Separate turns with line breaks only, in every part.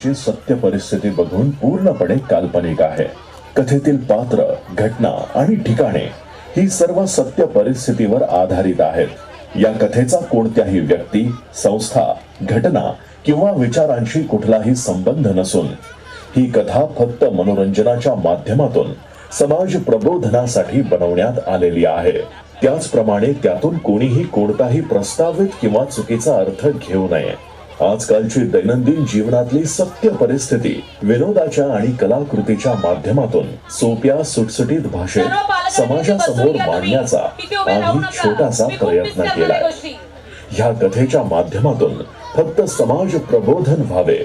ची सत्य परिस्थिती बघून पूर्णपणे काल्पनिक आहे. कथेतील पात्र, घटना आणि ठिकाणे ही सर्व सत्य परिस्थितीवर आधारित आहेत. या कथेचा कोणत्याही व्यक्ती, संस्था, घटना किंवा विचारांशी कुठलाही संबंध नसून ही कथा फक्त मनोरंजनाच्या माध्यमातून समाज प्रबोधनासाठी बनवण्यात आलेली आहे. त्याचप्रमाणे त्यातून कोणीही कोणताही प्रस्तावित किंवा चुकीचा अर्थ घेऊ नये. आजकालची दैनंदिन जीवनातली सत्य परिस्थिती विनोदाच्या आणि कलाकृतीच्या माध्यमातून सोप्या सुटसुटीत भाषेत समाजासमोर मांडण्याचा आम्ही छोटासा प्रयत्न केलाय. ह्या कथेच्या माध्यमातून फक्त समाज प्रबोधन व्हावे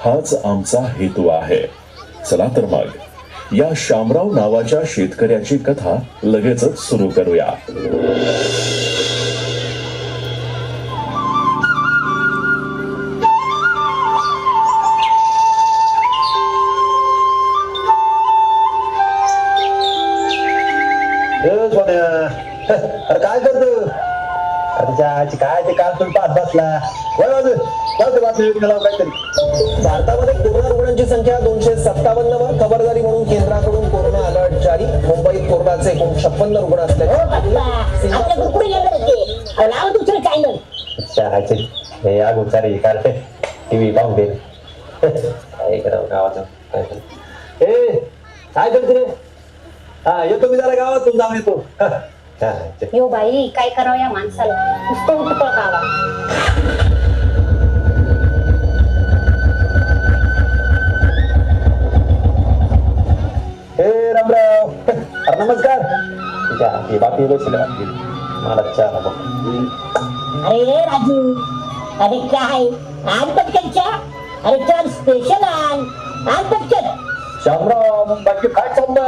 हाच आमचा हेतू आहे. चला तर मग या शामराव नावाच्या शेतकऱ्याची कथा लगेचच सुरू करूया.
अरे काय करतो? अरे काय ते काल तुम्ही पाहत बसला काहीतरी. भारतामध्ये कोरोना रुग्णांची संख्या 257 वर. खबरदारी म्हणून केंद्राकडून कोरोना अलर्ट जारी. मुंबईत कोरोनाचे 56 रुग्ण असले. अगोदर टीव्ही पाहून दे. गावाचं काय करते रे? हा येतो मी जरा गावातून जाऊन येतो.
यो बाई काय करावं या माणसाला, नुसतं उठपळ खावा.
हे रामराव, नमस्कार. बाकी मला चहा बघ.
अरे राजू, अरे काय आण पटकन चहा. अरे चल स्पेशल आण पटकन.
शामराव, बाकी काय चाललं?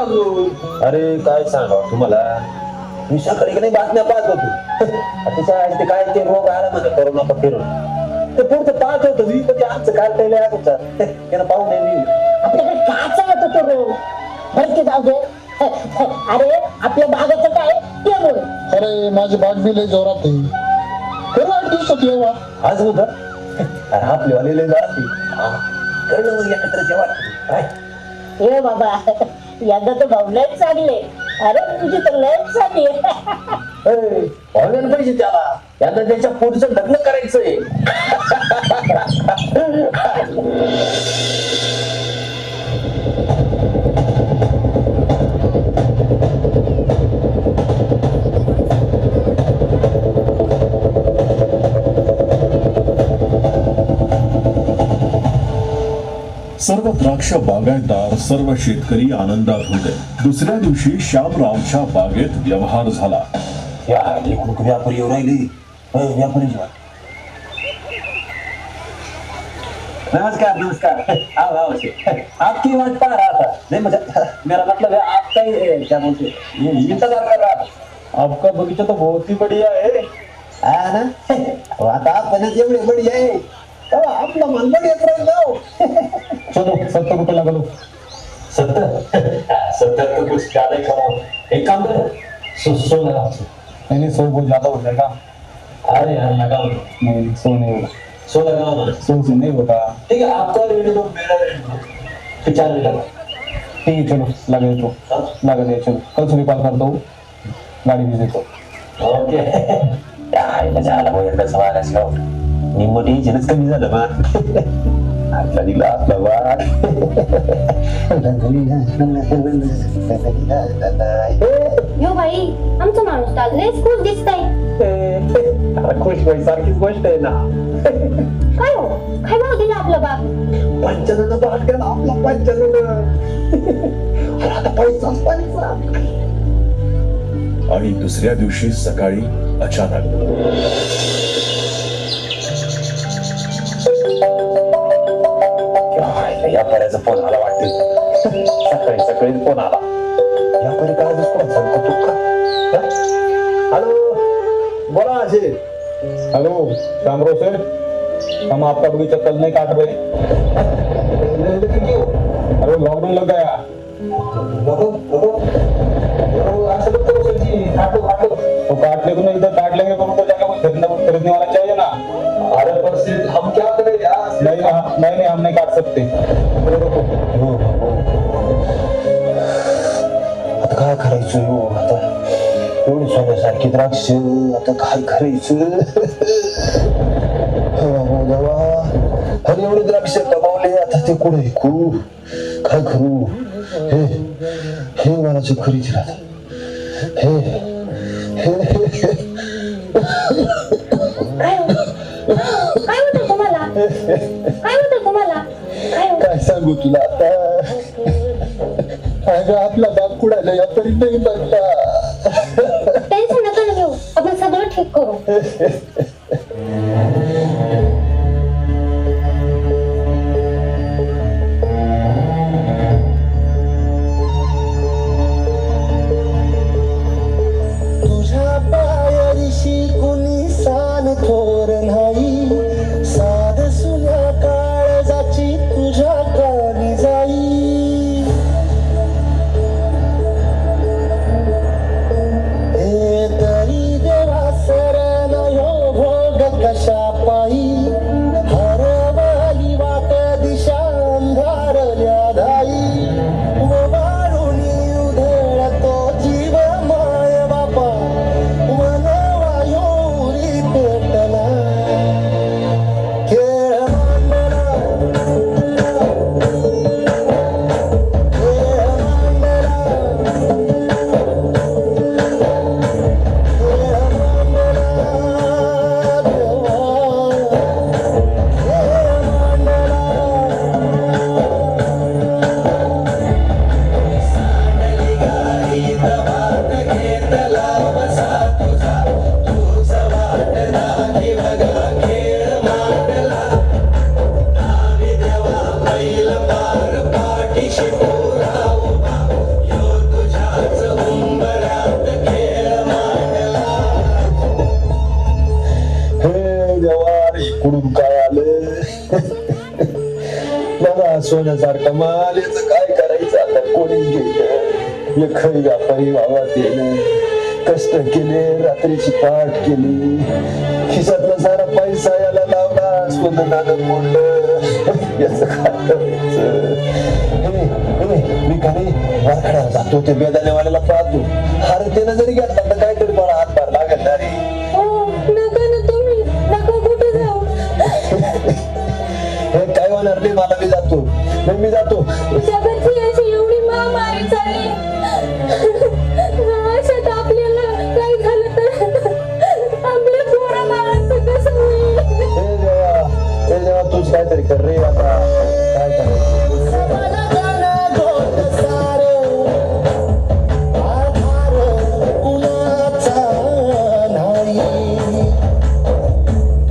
अरे काय सांगा तुम्हाला, मी सकाळी नाही बातम्या पाहत होतो. ते काय ते रोग आला म्हणजे कोरोना फिरून ते पुढचं पाहत होतो मी. कधी आमचं काय त्यानं पाहून मी
आपल्याकडे काय चालत होतो रोग भरती जाऊ दे. अरे आपल्या बागाचं काय ते बोल.
अरे माझी बाग बी लय जोरात आहे. खरं 8 दिवसात येवा
आज होत. अरे आपले वाले लय जोरात कळलं मग एकत्र जेव्हा काय.
ये बाबा, यंदा तर भाऊ लयच चांगले. अरे तुझी तर लयच चांगली.
ऑनलाईन पाहिजे त्याला. यंदा त्याच्या पुढचं लग्न करायचंय.
सर्व द्राक्ष बागायतदार, सर्व शेतकरी आनंदात होते. दुसऱ्या दिवशी श्यामरावच्या बागेत व्यवहार झाला.
व्यापारी येऊ राहिले. व्यापारी नमस्कार नमस्कार. आपकी बात पा रहा था. नहीं मेरा मतलब है आपका ही क्या बोलते इंतजार कर रहा था.
आपका बगीचा तो बहुत ही बढ़िया है.
हा ना, आता आपण एवढे बढिया आहे. आपला मनबड येत राहील.
चलो 70 रुपये लगा लो.
70 तो कुछ ज्यादा ही कम. एक काम करो, 100 लगा.
नहीं 100 बहुत ज्यादा हो जाएगा.
अरे यार लगाओ.
नहीं 100 नहीं होगा.
100 लगाओ ना.
100 से नहीं होगा.
ठीक है, आपका रेट दो, मेरा रेट दो. 50 लगा.
ठीक है चलो लगा दो. लगा दे. चलो कल सुबह कॉल करता हूँ, गाड़ी भेज देता हूँ.
ओके. काय मजा आला भाऊ एकदा सवाल असल्यावर. निम्म टेन्शनच कमी झालं मग. आपला दिला आपला वाट.
यो बाई, आमचा माणूस तर लयच खुश दिसताय.
खुश व्हायसारखीच गोष्ट आहे ना.
काय हो, काय भाव दिला आपला बाप?
55 भाग केला आपला. 55. आता पैसाच पैसा.
आणि दुसऱ्या दिवशी सकाळी अचानक
व्यापाऱ्याचा फोन आला वाटते. सकाळी सकाळी फोन आला. व्यापारी काय कोण सांगतो तू का? हॅलो बोला असे.
हेलो शामराव सर, हम आपका बगीचा कल नहीं काट रहे.
क्यों?
अरे लॉकडाउन लग गया. तो काटने को नहीं, इधर काट लेंगे तो उनको जाके कोई खरीदने वाला चाहिए ना.
अरे पर हम क्या करें यार?
नहीं हम नहीं काट सकते. ते
हो. आता काय करायचं हो आता एवढी सोन्यासारखी द्राक्ष आता काय करायचं हो देवा अरे एवढी द्राक्ष कमावले आता ते कुठे ऐकू काय करू हे हे मला खरीच राहत हे
काय होतं तुम्हाला काय होतं तुम्हाला
काय सांगू तुला आता अगं आपला बाप कुणाला या तरी नाही म्हणला
टेन्शन नका ना घेऊ आपण सगळं ठीक करू
तुझ्या पायाशी कुणी सान थोर नाही साध सुन्या काळजाची तुझ्या कानी जाई हे तरी देवा सरण यो भोग कशा पायी हरवली वाट दिशा अंधारल्या धाई वाळुनी उधळतो जीव माय बापा मनवायोरी पेटला खेळ मांडला
हे देवा इकडून काय आलं बघा सोन्यासारखा माल याचं काय करायचं आता कोणीच घेत एकही व्यापारी वावरात येणं कष्ट केले रात्रीची पाठ केली खिशातला सारा पैसा याला लावला सोनं मोडलं याच काय करायचं मी खाली वारखड्याला जातो ते बेदानेवाल्याला पाहतो अरे त्यानं जरी घेतला तर काहीतरी मला हातभार लागेल ना रे
नका ना तुम्ही नका कुठे जाऊ
हे काय होणार नाही मला मी जातो
जगाची अशी एवढी महामारी चालली अशात आपल्याला काय झालं तर आपल्या पोरा बाळांचं कसं होईल
हे देवा तूच काहीतरी कर रे आता काय करायचं
मला गाणं गोड सारं आधार कुणाचा नाही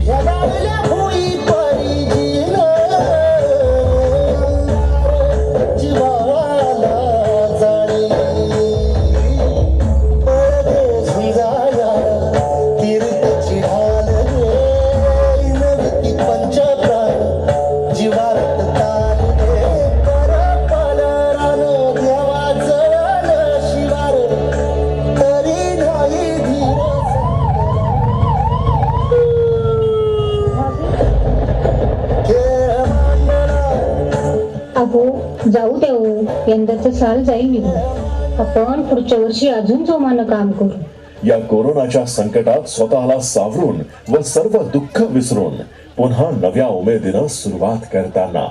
जगावल्या भुई परिजीन जीवाला जाणे परदेश जाया तीर्थची ढाल रे नवती पंचप्राण जीवात ताल रे कर पलरान देवा जळण शिवार तरी नाही धीर खेळ मांडला
अहो जाऊ दे हो यंदाचं साल जाईल निघून आपण पुढच्या वर्षी अजून जोमानं काम करू
या कोरोनाच्या संकटात स्वतःला सावरून व सर्व दुःख विसरून पुन्हा नव्या उमेदीनं सुरुवात करताना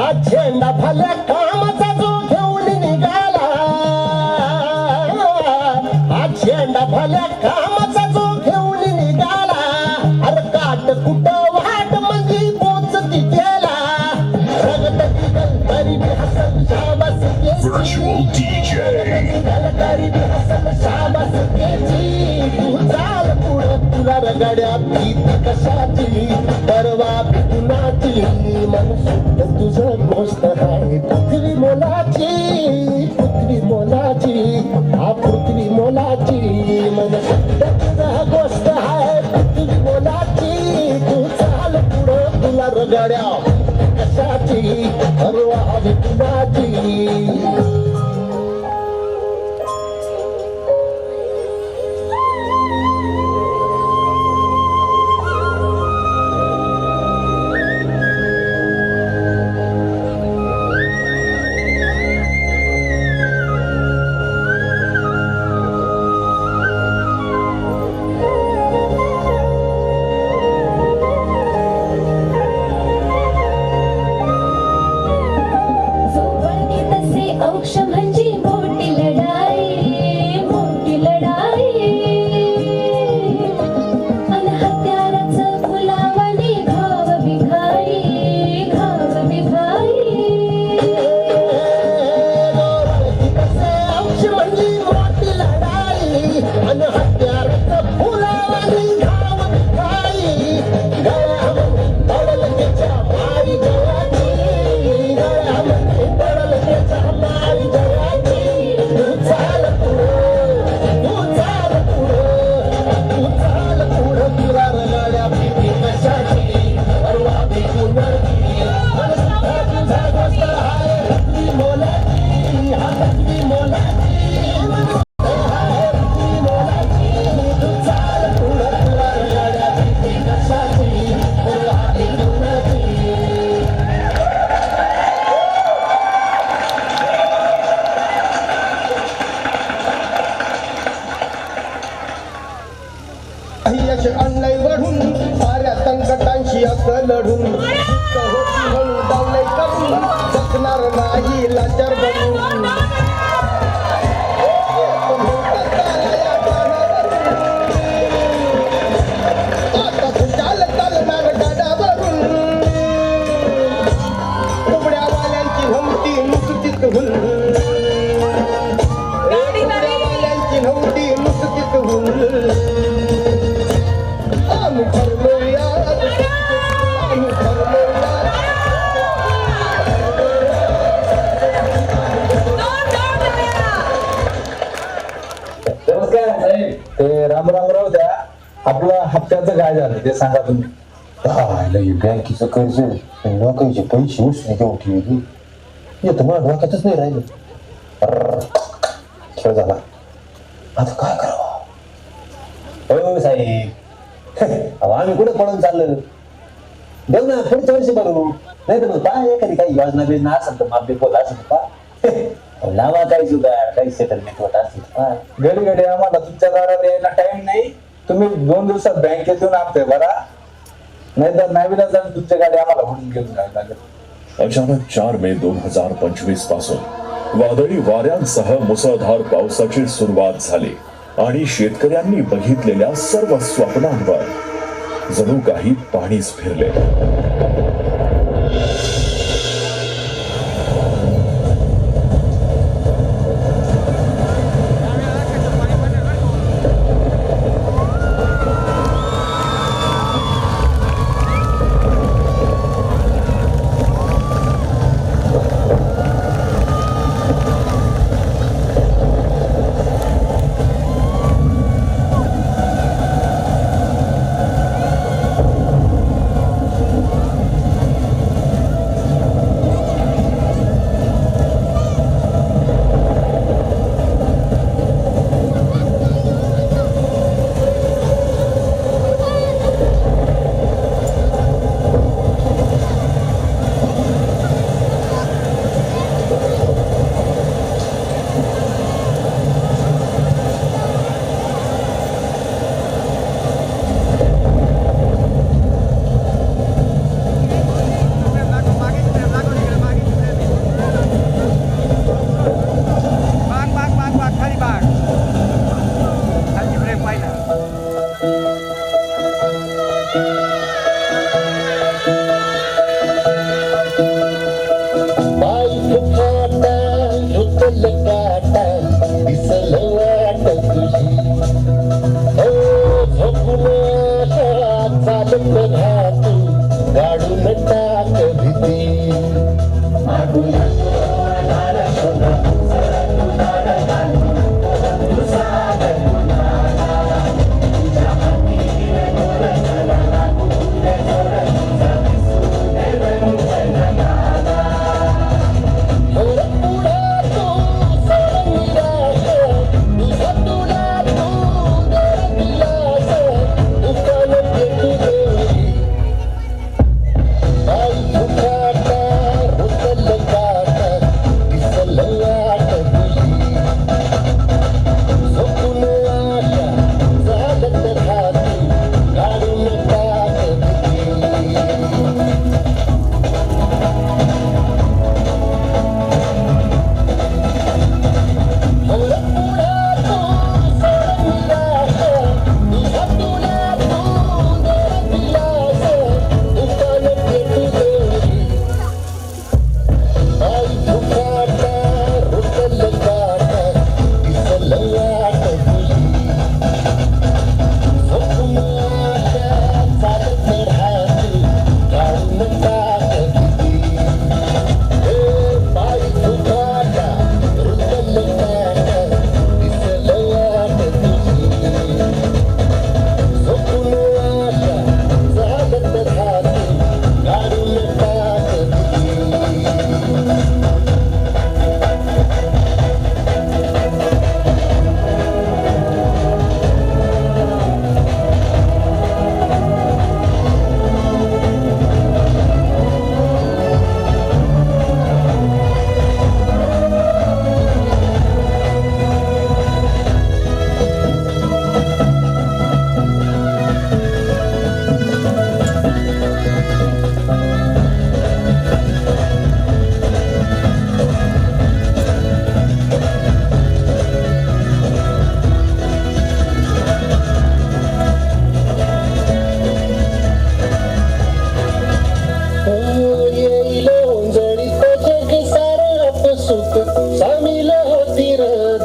आज झेंडा भल्या कामाचा जो घेऊन निघाला आज झेंडा भल्या कामाचा जो घेऊन निघाला अरे काट कुठं वाट म्हणजे पोचती गेला रगत निघल तरी बी हसत शाबास
Virtual DJ.
गलकारी बी हसल शाबास त्याची तू चाल पुढं तुला रगड्या भीती कशाची परवा कुणाची मन शुद्ध तुझं गोष्ट आहे पृथ्वी मोलाची हा पृथ्वी मोलाची मन शुद्ध तुझं गोष्ट आहे पृथ्वी मोलाची तू चाल पुढं तुला रगड्या कशाची परवा कुणाची
औक्ष म्हणजे मोठी लढाई अन हत्याराचं फुलावानी घाव बिघाई
औक्ष म्हणजे मोठी लढाई अन हत्याराचं फुलावानी घाव बिघाई गळ्यामध्ये पडल त्याच्या माई जयाची गळ्यामध्ये पडल त्याच्या माई जयाची तू चाल पुढं तुला रगड्या भीती कशाची परवा बी कुणाची मन शुद्ध तुझा गोष्ट आहे पृथ्वी मोलाची हा पृथ्वी मोलाची मन शुद्ध आहे पृथ्वी मोलाची तू चाल पुढं तुला रगड्या भीती कशाची परवा बी कुणाची यश आणलंय वढून साऱ्या संकटांशी असं लढून होती म्हणून डावलंय करून जगणार नाही लाचार बनून आता चालणार गाडावरून उघड्यावाल्यांची नव्हती नुसतीच हुन उघड्यावाल्यांची नव्हती नुसतीच हुन आम्ही ठरलोया
नमस्कार साहेब ते राम राव द्या आपलं हप्त्याचं काय झालं ते सांगा तुम्ही
बँकेचं कर्ज लोकांचे पैसे उसने घेऊन ठेवली येतं मला डोक्यातच नाही राहिलं खेळ झाला आता काय करावं
हो साहेब अहो, आम्ही कुठे पळून चाललो देऊ ना पुढच्या वर्षी बघू नाही तर मग काय एखादी काही योजना बिजना असेल तर माप बोला असेल पा लावा काही सुद्धा काही सेटलमेंट होत असेल पा घडी घडी आम्हाला तुमच्या दारात यायला टाइम नाही तुम्ही 2 दिवसात बँकेत येऊन आपते बरा नाही तर नाही तुमच्या गाडी आम्हाला म्हणून घेऊन जायला लागेल
अचानक 4 मे 2025 पासून वादळी वाऱ्यांसह मुसळधार पावसाची सुरुवात झाली आणि शेतकऱ्यांनी बघितलेल्या सर्व स्वप्नांवर जणू काही पाणीच फिरले.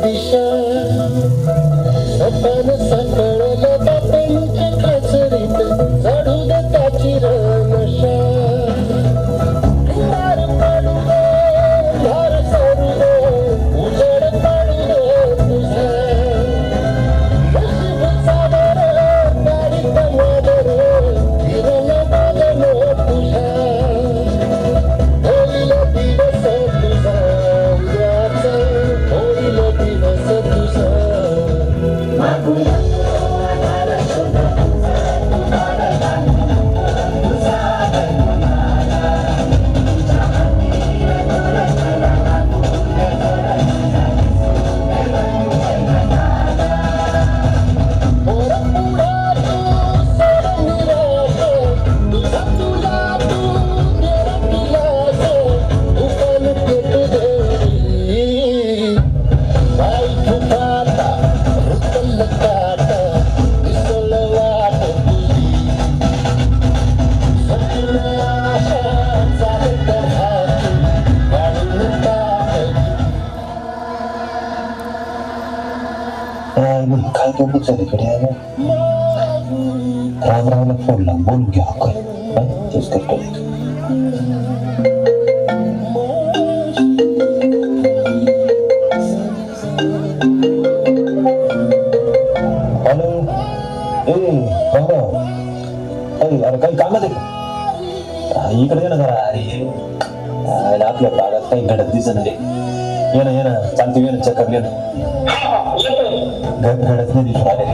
दिशा सपन सकळलं बापांच्या काचरीत चढू दे त्याची नशा धार पडू दे धार सोडू दे उजेड पडू दे तुझ्या नशीब सावर गाडीत मादर फिरलं बोललं तुझ्या होईल दिवस तुझा उद्याचा होईल दिवस तुझा
काय गमत झाली कडे रामरावला फोन लावून बोलून घ्या तेच करतो हॅलो रामराव अरे काही कामात आहे का इकडे ये ना जरा अरे आपल्या भागात काही घडत दिसत नाही ये ना चालते ये ना चक्कर ये ना घडत नाही दिसून आले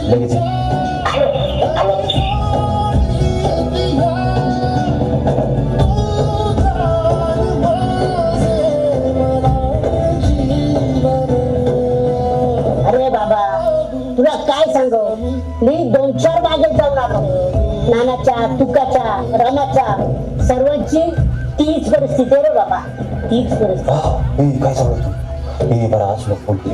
लगेच
अरे बाबा तुला काय सांगू मी 2-4 बागेत जाऊन आलो नानाच्या तुकाच्या रामाच्या सर्वांची तीच परिस्थिती आहे रे बाबा तीच परिस्थिती
काय सांगू तू बरं असलं बोलते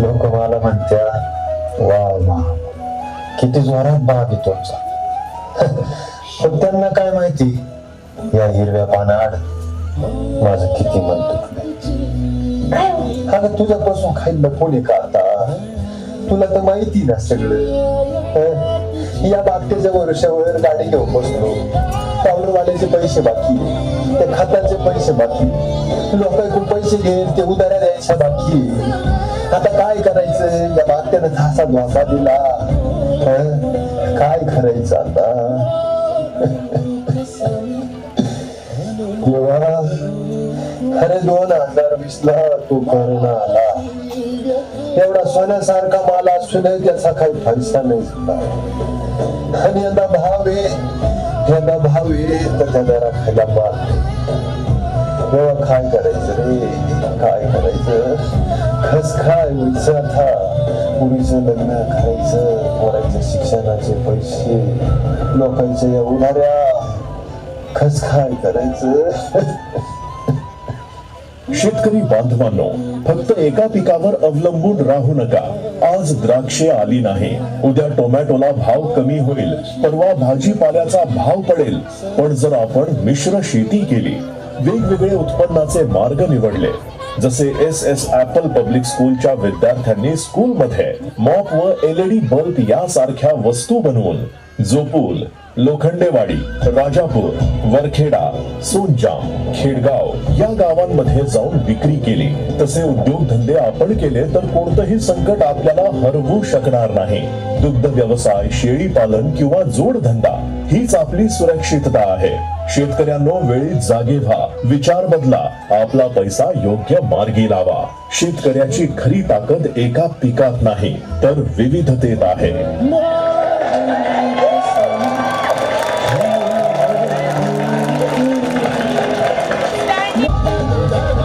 लोक मला म्हणत्या वा किती जोरात बाग आहे तुमचा पण त्यांना काय माहिती या हिरव्या पानाआड माझं किती मन दुखलं अगं तुझ्यापासून खायला पोले का आता तुला तर माहिती ना सगळं या बागतेच्या वर्षावर गाडी घेऊन बसलो पावडरवाल्याचे पैसे बाकी त्या खताचे पैसे बाकी लोकांकडून पैसे घेऊन ते उधाऱ्या द्यायच्या बाकी आता काय करायचं या बागत्यानं झासा ध्वासा दिला काय करायचं आता देवा अरे 2020 ला तो करोना आला एवढा सोन्यासारखा माल असूनही त्याचा काही पैसा नाही सुद्धा आणि यंदा भाव आहे तर त्या जरा खायला माल तेव्हा काय करायचं रे काय करायचं खस काय व्हायचं आता मुलीचं लग्न करायचं पोरांच्या शिक्षणाचे पैसे लोकांच्या या उन्हाळ्या खस काय करायचं
शेतकरी बांधवांनो फक्त एका पिकावर अवलंबून राहू नका आज द्राक्षे आली नाही उद्या टोमॅटोला भाव कमी होईल परवा भाजीपाल्याचा भाव पडेल पण जर आपण मिश्र शेती केली वेगवेगळे उत्पन्नाचे मार्ग निवडले जसे SS ऍपल पब्लिक स्कूलच्या विद्यार्थ्यांनी स्कूलमध्ये मॉप व LED बल्ब यासारख्या वस्तू बनवून जोपूल लोखंडेवाडी राजापूर वरखेडा सोनजाम खेडगाव या गावांमध्ये जाऊन विक्री केली तसे उद्योगधंदे आपण केले तर कोणतंही संकट आपल्याला हरवू शकणार नाही दुग्ध व्यवसाय शेळी पालन किंवा जोडधंदा हीच आपली सुरक्षितता आहे शेतकऱ्यांनो वेळी जागे व्हा विचार बदला आपला पैसा योग्य मार्गी लावा शेतकऱ्याची खरी ताकद एका पिकात नाही तर विविधतेत आहे